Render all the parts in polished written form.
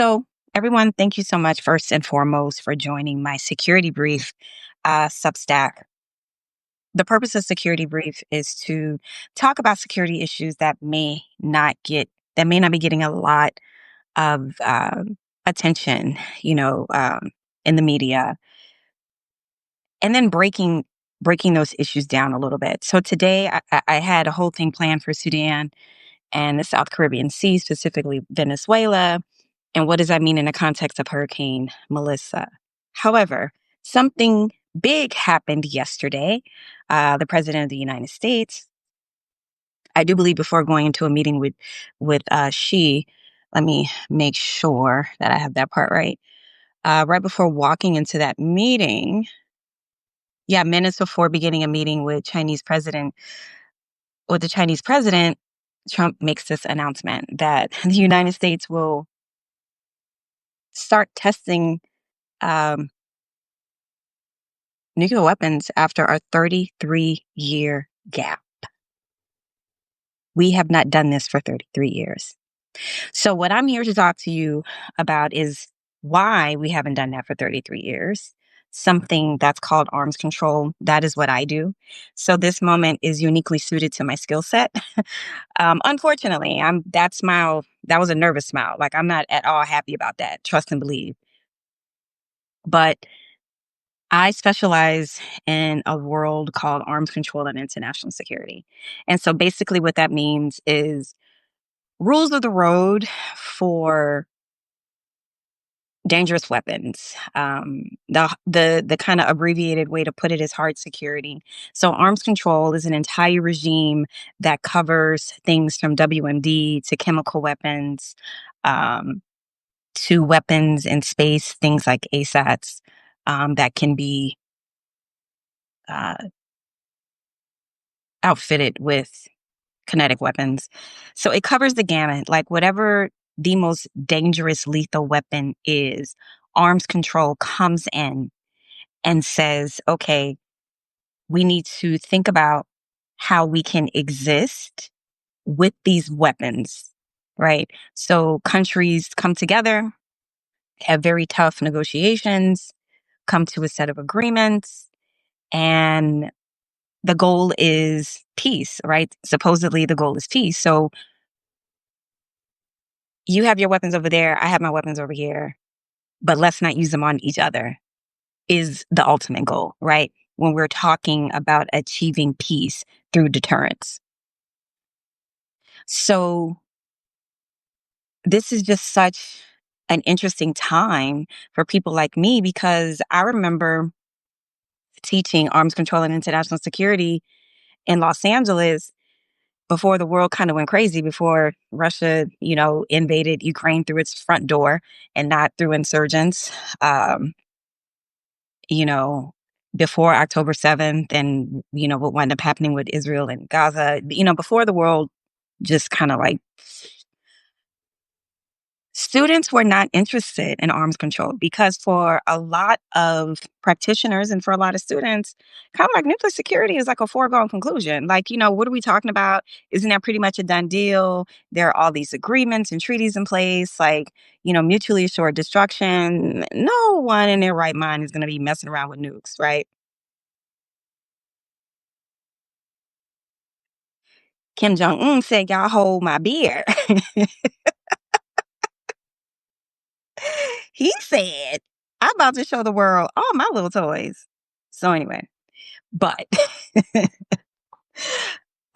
So, everyone, thank you so much, first and foremost, for joining my Security Brief Substack. The purpose of Security Brief is to talk about security issues that may not be getting a lot of attention, in the media, and then breaking those issues down a little bit. So today, I had a whole thing planned for Sudan and the South Caribbean Sea, specifically Venezuela. And what does that mean in the context of Hurricane Melissa? However, something big happened yesterday. The President of the United States, I do believe, before going into a meeting with Xi, let me make sure that I have that part right. Right before walking into that meeting, yeah, minutes before beginning a meeting with the Chinese president, Trump makes this announcement that the United States will start testing um, nuclear weapons after our 33-year gap. We have not done this for 33 years. So, what I'm here to talk to you about is why we haven't done that for 33 years. Something that's called arms control. That is what I do. So, this moment is uniquely suited to my skill set. Unfortunately, that was a nervous smile. Like, I'm not at all happy about that. Trust and believe. But I specialize in a world called arms control and international security. And so basically what that means is rules of the road for dangerous weapons. The kind of abbreviated way to put it is hard security. So arms control is an entire regime that covers things from WMD to chemical weapons, um, to weapons in space, things like ASATs, that can be uh, outfitted with kinetic weapons. So it covers the gamut, like whatever the most dangerous lethal weapon is, arms control comes in and says, okay, we need to think about how we can exist with these weapons, right? So countries come together, have very tough negotiations, come to a set of agreements, and the goal is peace, right? Supposedly the goal is peace. So you have your weapons over there, I have my weapons over here, but let's not use them on each other is the ultimate goal, right? When we're talking about achieving peace through deterrence. So this is just such an interesting time for people like me because I remember teaching arms control and international security in Los Angeles before the world kind of went crazy, before Russia, invaded Ukraine through its front door and not through insurgents. You know, before October 7th and, what wound up happening with Israel and Gaza, before the world just kind of like students were not interested in arms control because for a lot of practitioners and for a lot of students, kind of like nuclear security is like a foregone conclusion. Like, what are we talking about? Isn't that pretty much a done deal? There are all these agreements and treaties in place, like, mutually assured destruction. No one in their right mind is going to be messing around with nukes, right? Kim Jong Un said, "Y'all hold my beer." He said, "I'm about to show the world all my little toys." So anyway, but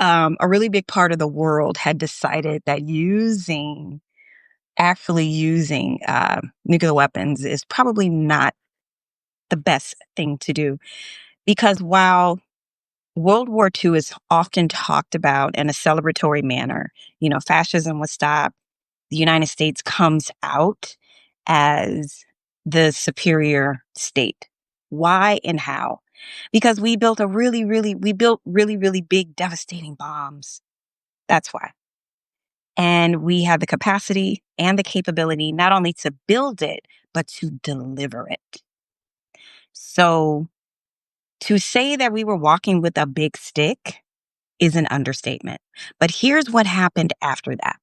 a really big part of the world had decided that actually using nuclear weapons is probably not the best thing to do because while World War II is often talked about in a celebratory manner, fascism was stopped. The United States comes out as the superior state. Why and how? Because we built really, really big, devastating bombs. That's why. And we have the capacity and the capability not only to build it, but to deliver it. So to say that we were walking with a big stick is an understatement. But here's what happened after that.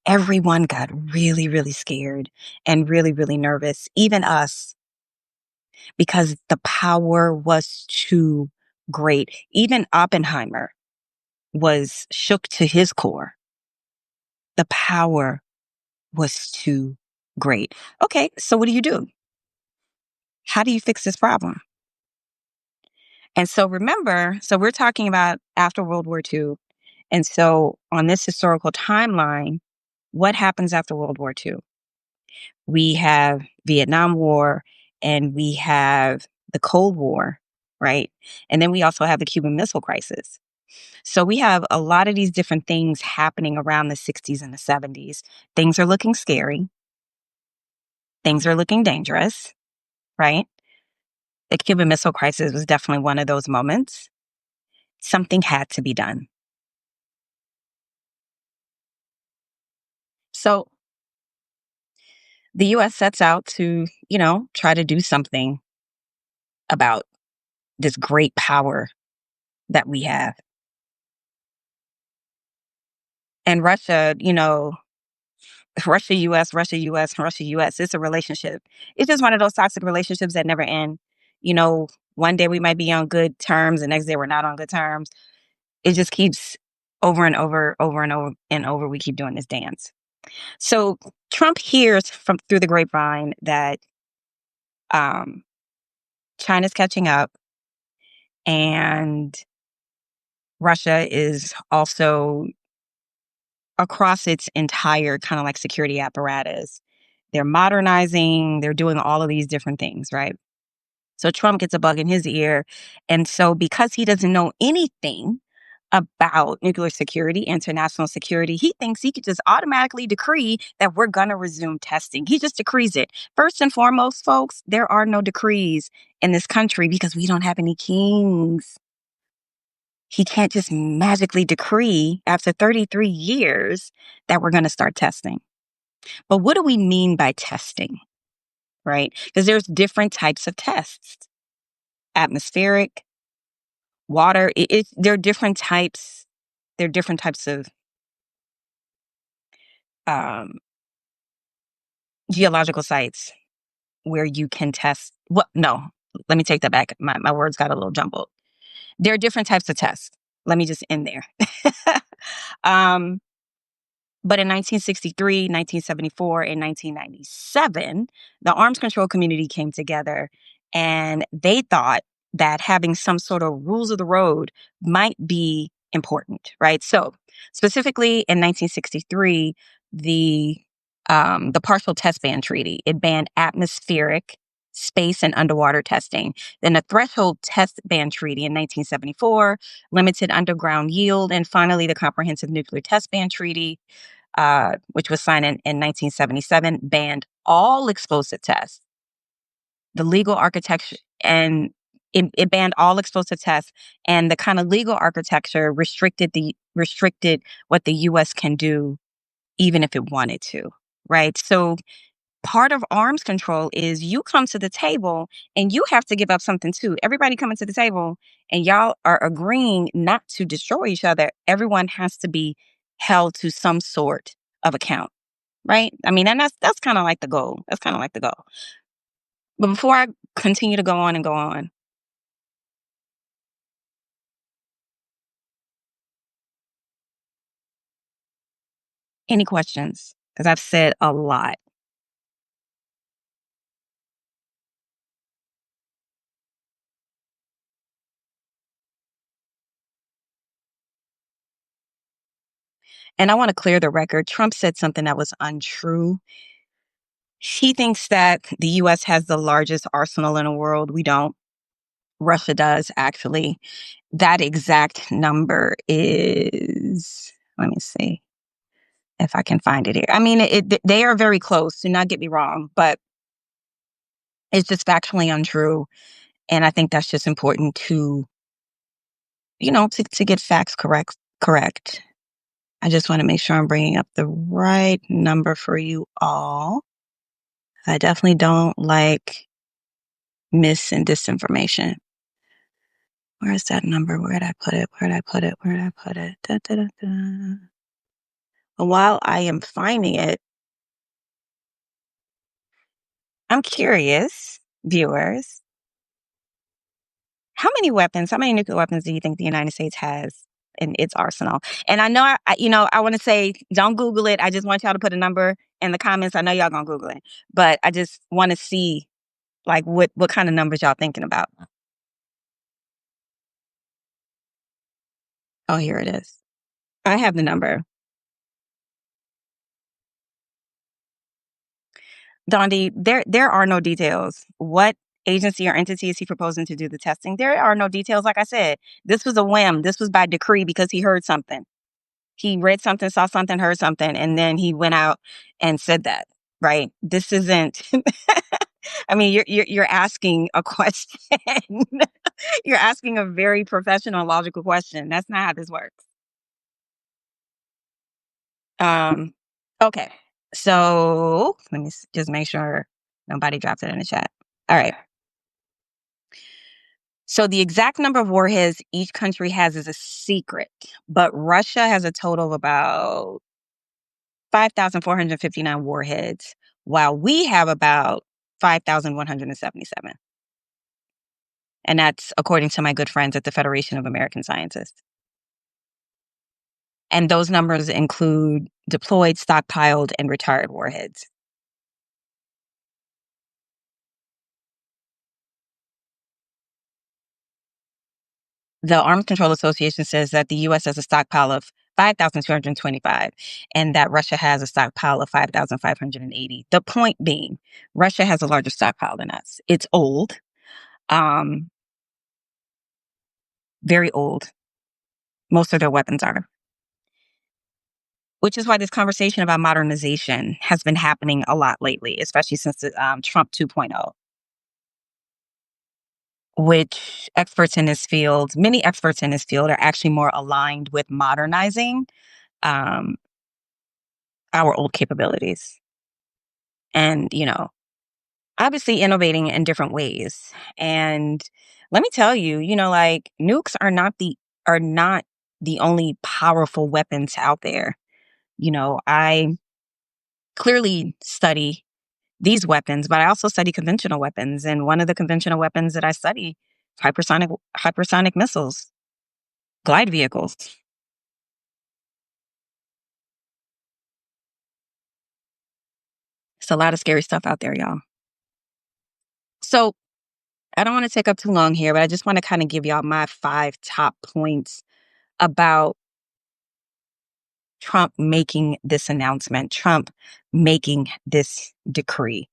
Everyone got really, really scared and really, really nervous, even us, because the power was too great. Even Oppenheimer was shook to his core. The power was too great. Okay, so what do you do? How do you fix this problem? And so remember, so we're talking about after World War II. And so on this historical timeline, what happens after World War II? We have Vietnam War and we have the Cold War, right? And then we also have the Cuban Missile Crisis. So we have a lot of these different things happening around the 60s and the 70s. Things are looking scary. Things are looking dangerous, right? The Cuban Missile Crisis was definitely one of those moments. Something had to be done. So the US sets out to, try to do something about this great power that we have. And Russia, Russia, US, Russia, US, Russia, US, it's a relationship. It's just one of those toxic relationships that never end. You know, one day we might be on good terms, the next day we're not on good terms. It just keeps over and over, over and over and over. We keep doing this dance. So Trump hears from through the grapevine that um, China's catching up and Russia is also across its entire kind of like security apparatus. They're modernizing, they're doing all of these different things, right? So Trump gets a bug in his ear. And so because he doesn't know anything about nuclear security, international security, he thinks he could just automatically decree that we're going to resume testing. He just decrees it. First and foremost, folks, there are no decrees in this country because we don't have any kings. He can't just magically decree after 33 years that we're going to start testing. But what do we mean by testing, right? Because there's different types of tests. Atmospheric, water, there are different types. There are different types of um, geological sites where you can test. What? No, let me take that back. My words got a little jumbled. There are different types of tests. Let me just end there. um, But in 1963, 1974, and 1997, the arms control community came together and they thought that having some sort of rules of the road might be important, right? So, specifically in 1963, the Partial Test Ban Treaty, it banned atmospheric, space, and underwater testing. Then the Threshold Test Ban Treaty in 1974 limited underground yield, and finally the Comprehensive Nuclear Test Ban Treaty, which was signed in 1977, banned all explosive tests. The legal architecture and it banned all explosive tests, and the kind of legal architecture restricted what the U.S. can do, even if it wanted to. Right. So part of arms control is you come to the table and you have to give up something too. Everybody coming to the table and y'all are agreeing not to destroy each other. Everyone has to be held to some sort of account, right? I mean, and that's kind of like the goal. That's kind of like the goal. But before I continue to go on and go on, any questions? Because I've said a lot. And I want to clear the record. Trump said something that was untrue. He thinks that the US has the largest arsenal in the world. We don't. Russia does, actually. That exact number is, let me see if I can find it here. I mean, they are very close, do not get me wrong, but it's just factually untrue. And I think that's just important to, to get facts correct. I just want to make sure I'm bringing up the right number for you all. I definitely don't like mis and disinformation. Where's that number? Where did I put it? Where did I put it? Where did I put it? Da, da, da, da. while I am finding it, I'm curious, viewers, how many nuclear weapons do you think the United States has in its arsenal? And I know, I want to say, don't Google it. I just want y'all to put a number in the comments. I know y'all gonna Google it, but I just want to see like what kind of numbers y'all thinking about. Oh, here it is. I have the number. Dondi, there are no details. What agency or entity is he proposing to do the testing? There are no details. Like I said, this was a whim. This was by decree because he heard something. He read something, saw something, heard something, and then he went out and said that. Right? This isn't. I mean, you're asking a question. You're asking a very professional, logical question. That's not how this works. Um. Okay. So let me just make sure nobody dropped it in the chat. All right. So the exact number of warheads each country has is a secret, but Russia has a total of about 5,459 warheads, while we have about 5,177. And that's according to my good friends at the Federation of American Scientists. And those numbers include deployed, stockpiled, and retired warheads. The Arms Control Association says that the US has a stockpile of 5,225 and that Russia has a stockpile of 5,580. The point being, Russia has a larger stockpile than us. It's old, um, very old. Most of their weapons are. Which is why this conversation about modernization has been happening a lot lately, especially since Trump 2.0, which many experts in this field are actually more aligned with modernizing um, our old capabilities. And, obviously innovating in different ways. And let me tell you, like nukes are not the only powerful weapons out there. I clearly study these weapons, but I also study conventional weapons. And one of the conventional weapons that I study, hypersonic missiles, glide vehicles. It's a lot of scary stuff out there, y'all. So I don't want to take up too long here, but I just want to kind of give y'all my 5 top points about Trump making this announcement, Trump making this decree.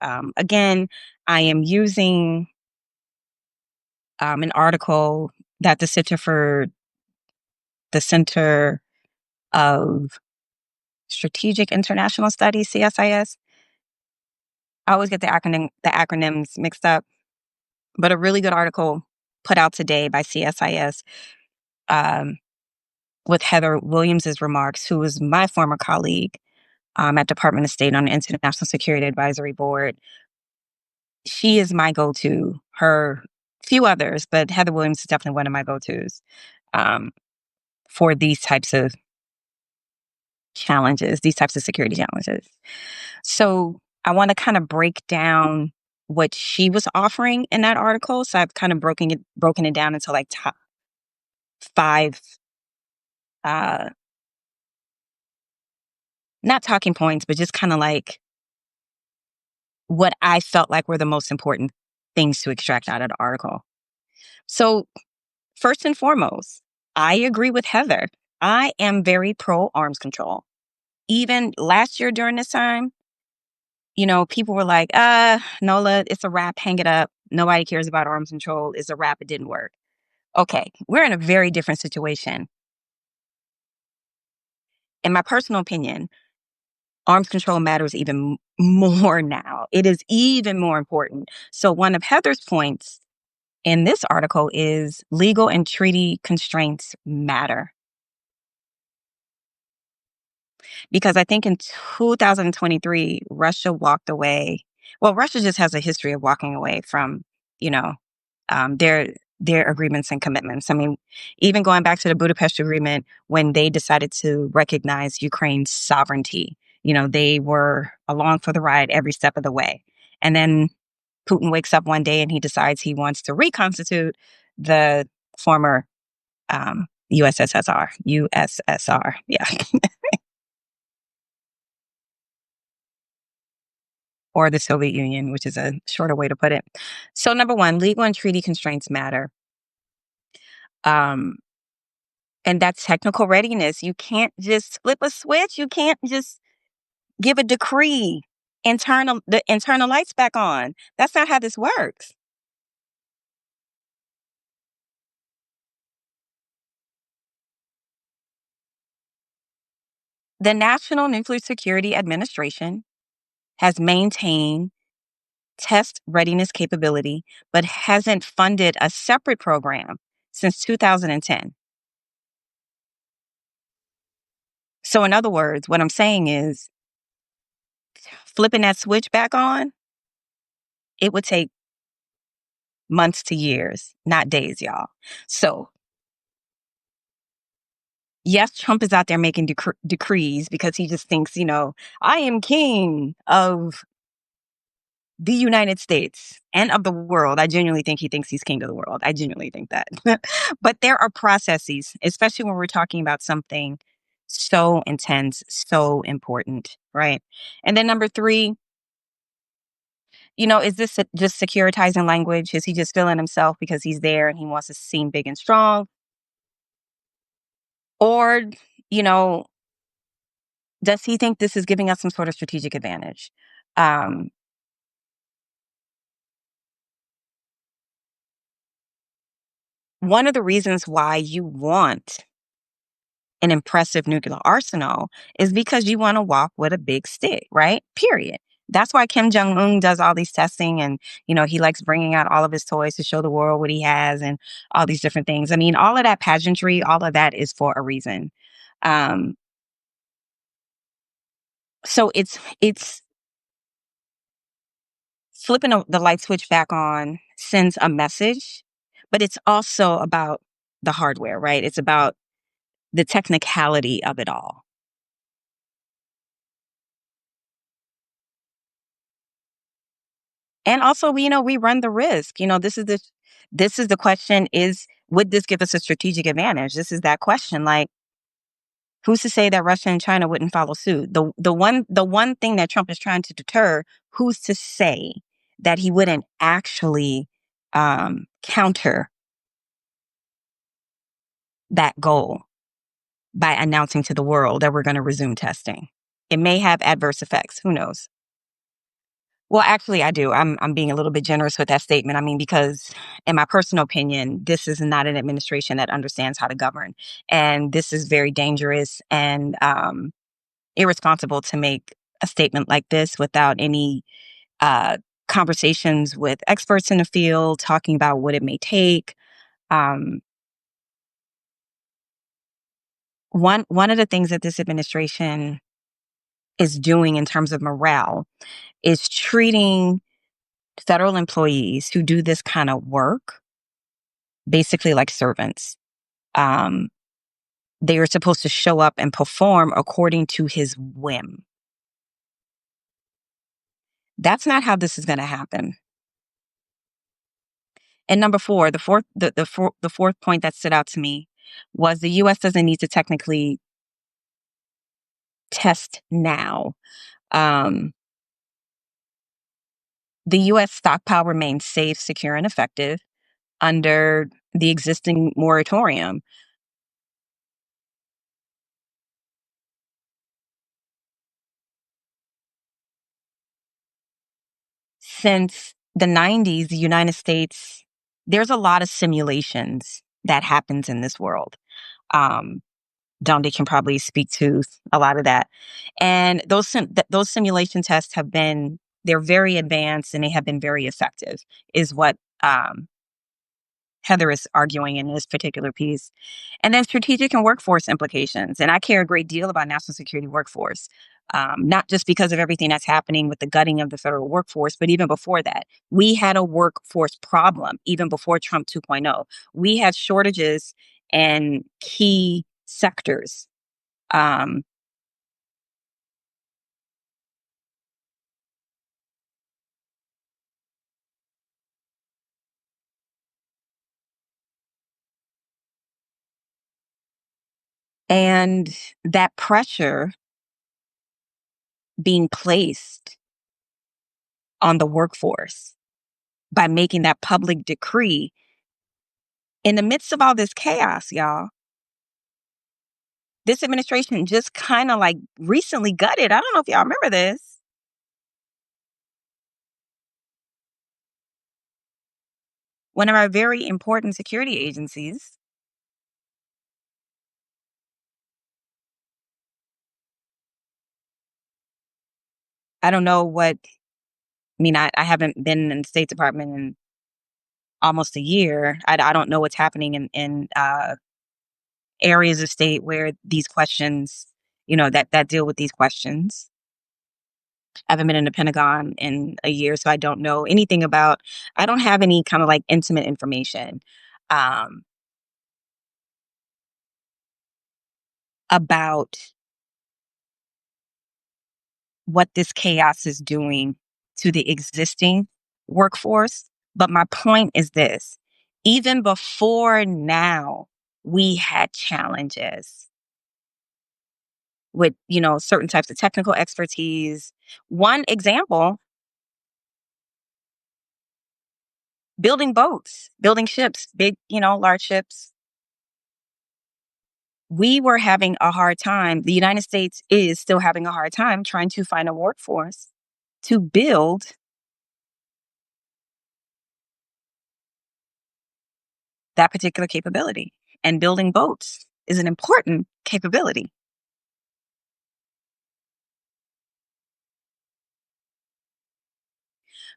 Again, I am using an article that the Center of Strategic International Studies, CSIS. I always get the acronyms mixed up, but a really good article put out today by CSIS um, with Heather Williams's remarks, who was my former colleague at Department of State on the International Security Advisory Board. She is my go-to. Her few others, but Heather Williams is definitely one of my go-tos um, for these types of challenges, these types of security challenges. So I want to kind of break down what she was offering in that article. So I've kind of broken it down into like top 5 uh not talking points, but just kind of like what I felt like were the most important things to extract out of the article. So first and foremost, I agree with Heather. I am very pro arms control. Even last year during this time, people were like, Nola, it's a wrap, hang it up. Nobody cares about arms control. It's a wrap, it didn't work. Okay, we're in a very different situation. In my personal opinion, arms control matters even more now. It is even more important. So one of Heather's points in this article is legal and treaty constraints matter. Because I think in 2023, Russia walked away. Well, Russia just has a history of walking away from, you know, their their agreements and commitments. I mean, even going back to the Budapest Agreement, when they decided to recognize Ukraine's sovereignty, they were along for the ride every step of the way. And then Putin wakes up one day and he decides he wants to reconstitute the former USSR. Yeah. Or the Soviet Union, which is a shorter way to put it. So, number one, legal and treaty constraints matter. Um, and that's technical readiness. You can't just flip a switch. You can't just give a decree and turn the internal lights back on. That's not how this works. The National Nuclear Security Administration has maintained test readiness capability, but hasn't funded a separate program since 2010. So, in other words, what I'm saying is flipping that switch back on, it would take months to years, not days, y'all. So, yes, Trump is out there making decrees because he just thinks, I am king of the United States and of the world. I genuinely think he thinks he's king of the world. I genuinely think that. But there are processes, especially when we're talking about something so intense, so important, right? And then number three, is this just securitizing language? Is he just feeling himself because he's there and he wants to seem big and strong? Or, you know, does he think this is giving us some sort of strategic advantage? Um, One of the reasons why you want an impressive nuclear arsenal is because you want to walk with a big stick, right? Period. That's why Kim Jong Un does all these testing, and he likes bringing out all of his toys to show the world what he has and all these different things. I mean, all of that pageantry, all of that is for a reason. Um, so it's flipping the light switch back on sends a message, but it's also about the hardware, right? It's about the technicality of it all. And also, we run the risk. This is the question: is would this give us a strategic advantage? This is that question. Like, who's to say that Russia and China wouldn't follow suit? The one thing that Trump is trying to deter, who's to say that he wouldn't actually counter that goal by announcing to the world that we're going to resume testing? It may have adverse effects. Who knows? Well, actually, I do. I'm being a little bit generous with that statement. I mean, because in my personal opinion, this is not an administration that understands how to govern, and this is very dangerous and irresponsible to make a statement like this without any uh, conversations with experts in the field, talking about what it may take. Um, one of the things that this administration is doing in terms of morale is treating federal employees who do this kind of work basically like servants. Um, they are supposed to show up and perform according to his whim. That's not how this is going to happen. And number four, the fourth point that stood out to me was the U.S. doesn't need to technically test now. Um, the U.S. stockpile remains safe, secure, and effective under the existing moratorium. Since the 90s, the United States, there's a lot of simulations that happens in this world. Um, Dondi can probably speak to a lot of that. And those simulation tests they're very advanced and they have been very effective, is what Heather is arguing in this particular piece. And then strategic and workforce implications. And I care a great deal about national security workforce, not just because of everything that's happening with the gutting of the federal workforce, but even before that. We had a workforce problem even before Trump 2.0. We had shortages in key sectors. Um, and that pressure being placed on the workforce by making that public decree in the midst of all this chaos, y'all. This administration just kind of like recently gutted. I don't know if y'all remember this. One of our very important security agencies. I don't know what, I mean, I haven't been in the State Department in almost a year. I don't know what's happening in areas of state where these questions, that deal with these questions. I haven't been in the Pentagon in a year, so I don't know anything about, I don't have any kind of like intimate information um, about what this chaos is doing to the existing workforce. But my point is this: even before now, we had challenges with, certain types of technical expertise. One example, building boats, building ships, big, large ships. We were having a hard time. The United States is still having a hard time trying to find a workforce to build that particular capability. And building boats is an important capability.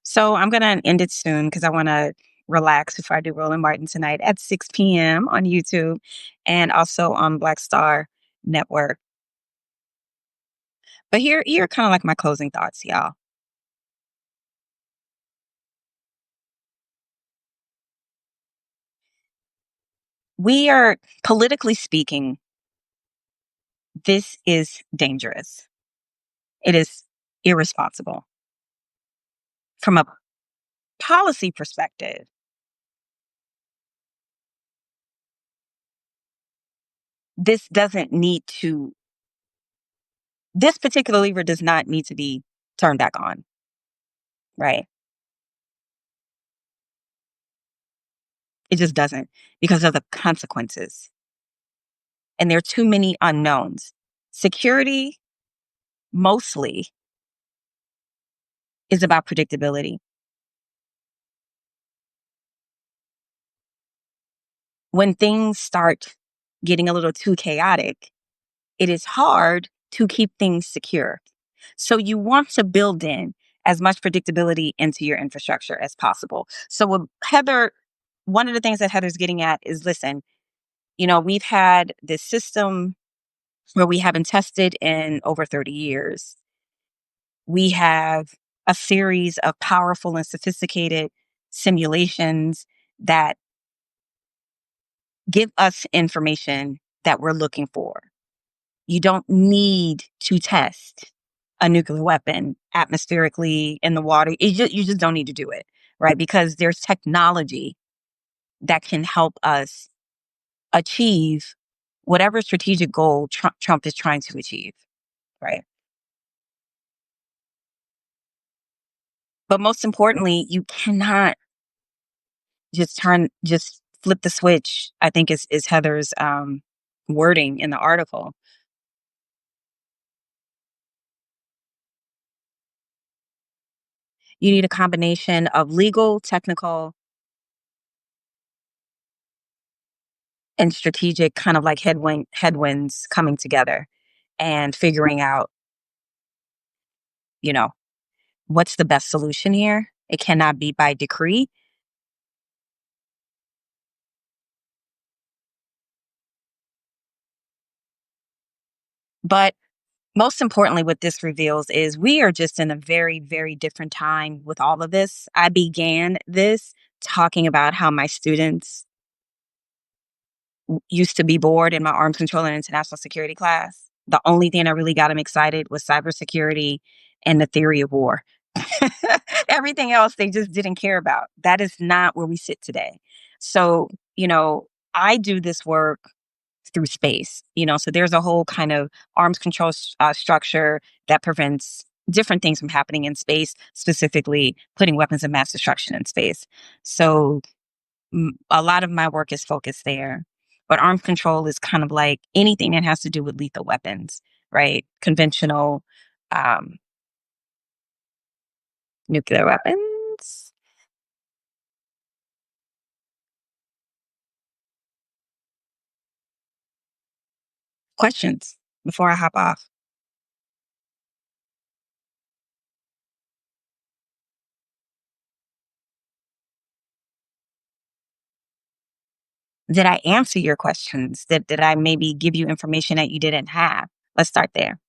So I'm going to end it soon because I want to relax before I do Roland Martin tonight at 6 p.m. on YouTube and also on Black Star Network. But here are kind of like my closing thoughts, y'all. We are, politically speaking, this is dangerous. It is irresponsible. From a policy perspective, this doesn't need to, this particular lever does not need to be turned back on, right? It just doesn't, because of the consequences. And there are too many unknowns. Security mostly is about predictability. When things start getting a little too chaotic, it is hard to keep things secure. So you want to build in as much predictability into your infrastructure as possible. So with Heather, one of the things that Heather's getting at is, listen, we've had this system where we haven't tested in over 30 years. We have a series of powerful and sophisticated simulations that give us information that we're looking for. You don't need to test a nuclear weapon atmospherically in the water. You just don't need to do it, right? Because there's technology that can help us achieve whatever strategic goal Trump is trying to achieve, right? But most importantly, you cannot just flip the switch. I think is Heather's wording in the article. You need a combination of legal, technical, and strategic kind of like headwinds coming together and figuring out, you know, what's the best solution here. It cannot be by decree. But most importantly, what this reveals is we are just in a very, very different time with all of this. I began this talking about how my students used to be bored in my arms control and international security class. The only thing that really got them excited was cybersecurity and the theory of war. Everything else they just didn't care about. That is not where we sit today. So, I do this work through space, so there's a whole kind of arms control structure that prevents different things from happening in space, specifically putting weapons of mass destruction in space. So a lot of my work is focused there. But arms control is kind of like anything that has to do with lethal weapons, right? Conventional um, nuclear weapons. Questions before I hop off. Did I answer your questions? Did I maybe give you information that you didn't have? Let's start there.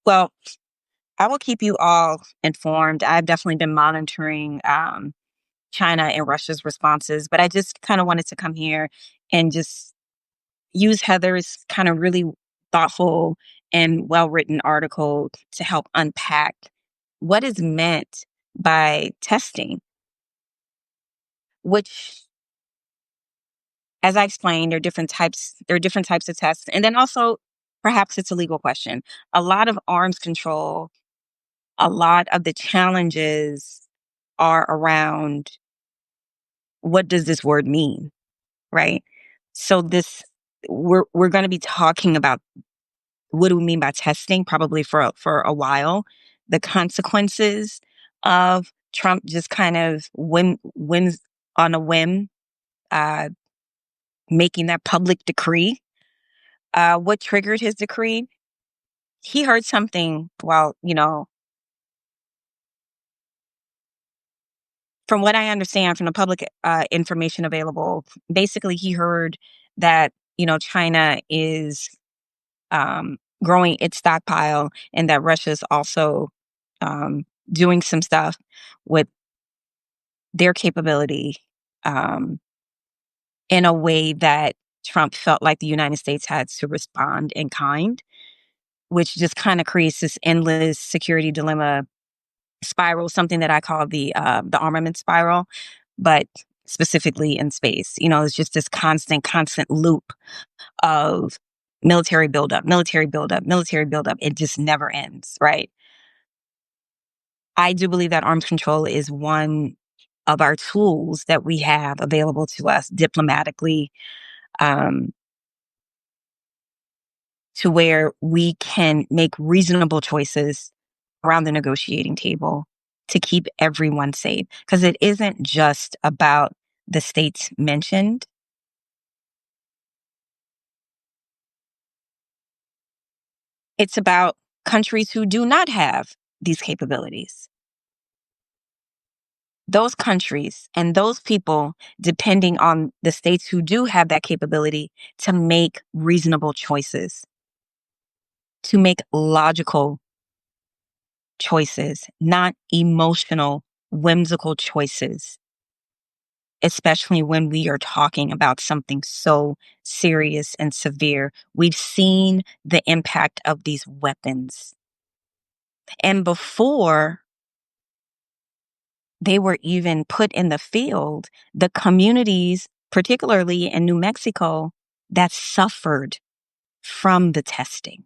Well, I will keep you all informed. I've definitely been monitoring China and Russia's responses, but I just kind of wanted to come here and just use Heather's kind of really thoughtful and well written article to help unpack what is meant by testing, which, as I explained, there are different types of tests. And then also, perhaps it's a legal question. A lot of arms control, a lot of the challenges are around what does this word mean, right? So we're going to be talking about what do we mean by testing probably for a while. The consequences of Trump just kind of wins on a whim, uh, making that public decree. What triggered his decree? He heard something. Well, from what I understand from the public information available, basically he heard that China is growing its stockpile and that Russia's also um, doing some stuff with their capability um, in a way that Trump felt like the United States had to respond in kind, which just kind of creates this endless security dilemma spiral, something that I call the armament spiral, but specifically in space. It's just this constant loop of military buildup, military buildup, military buildup. It just never ends, right? I do believe that arms control is one of our tools that we have available to us diplomatically, um, to where we can make reasonable choices around the negotiating table to keep everyone safe. Because it isn't just about the states mentioned, it's about countries who do not have these capabilities. Those countries and those people, depending on the states who do have that capability, to make reasonable choices, to make logical choices, not emotional, whimsical choices, especially when we are talking about something so serious and severe. We've seen the impact of these weapons. And before they were even put in the field, the communities, particularly in New Mexico, that suffered from the testing.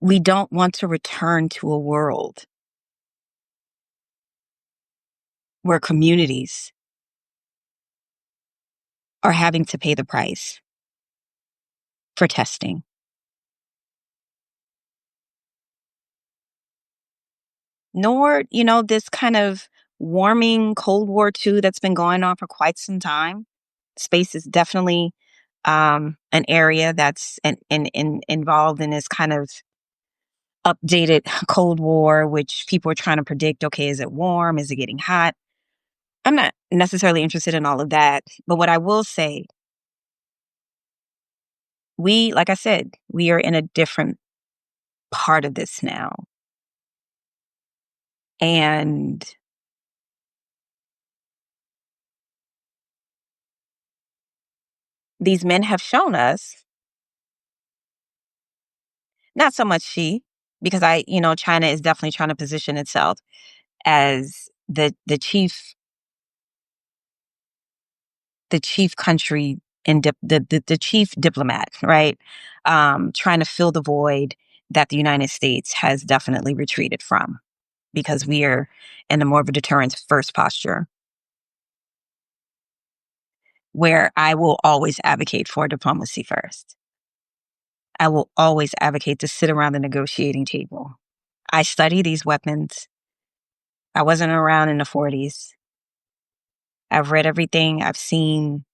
We don't want to return to a world where communities are having to pay the price for testing. nor, this kind of warming Cold War II that's been going on for quite some time. Space is definitely an area that's involved in this kind of updated Cold War, which people are trying to predict, okay, is it warm? Is it getting hot? I'm not necessarily interested in all of that. But what I will say, like I said, we are in a different part of this now. And these men have shown us, not so much Xi, because China is definitely trying to position itself as the chief country and the chief diplomat, right? Trying to fill the void that the United States has definitely retreated from, because we are in a more of a deterrence first posture, where I will always advocate for diplomacy first. I will always advocate to sit around the negotiating table. I study these weapons. I wasn't around in the 40s. I've read everything. I've seen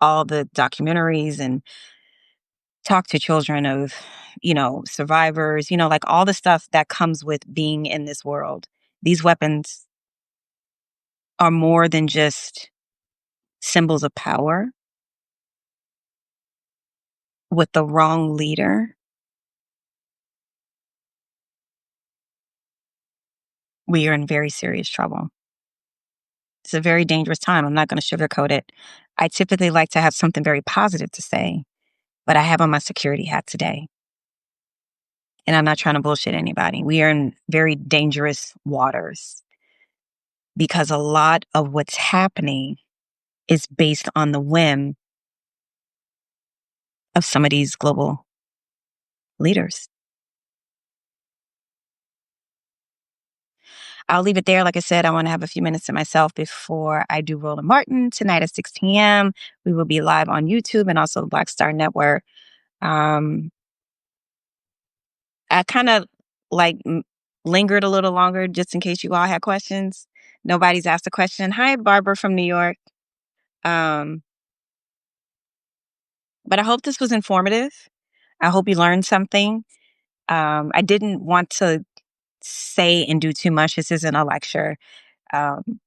all the documentaries and talked to children of, survivors, like all the stuff that comes with being in this world. These weapons are more than just symbols of power. With the wrong leader, we are in very serious trouble. It's a very dangerous time. I'm not going to sugarcoat it. I typically like to have something very positive to say, but I have on my security hat today. And I'm not trying to bullshit anybody. We are in very dangerous waters, because a lot of what's happening is based on the whim of some of these global leaders. I'll leave it there. Like I said, I want to have a few minutes to myself before I do Roland Martin tonight at 6 p.m. We will be live on YouTube and also the Black Star Network. I kind of like lingered a little longer just in case you all had questions. Nobody's asked a question. Hi, Barbara from New York. But I hope this was informative. I hope you learned something. I didn't want to say and do too much. This isn't a lecture. Um,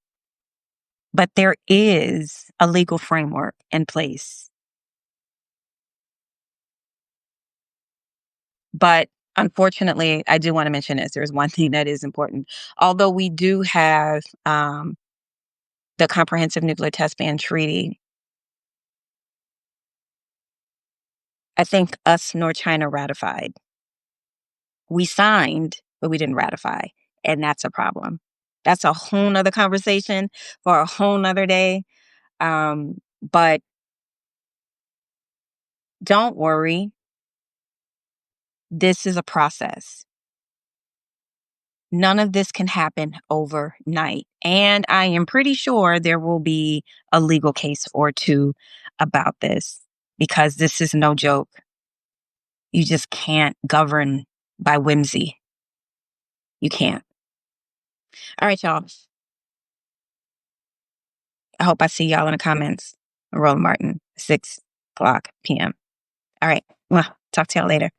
but there is a legal framework in place. But unfortunately, I do want to mention this. There's one thing that is important. Although we do have the Comprehensive Nuclear Test Ban Treaty, I think us nor China ratified. We signed, but we didn't ratify. And that's a problem. That's a whole nother conversation for a whole nother day. But don't worry. This is a process. None of this can happen overnight. And I am pretty sure there will be a legal case or two about this, because this is no joke. You just can't govern by whimsy. You can't. All right, y'all. I hope I see y'all in the comments. Roland Martin, 6 o'clock p.m. All right. Well, talk to y'all later.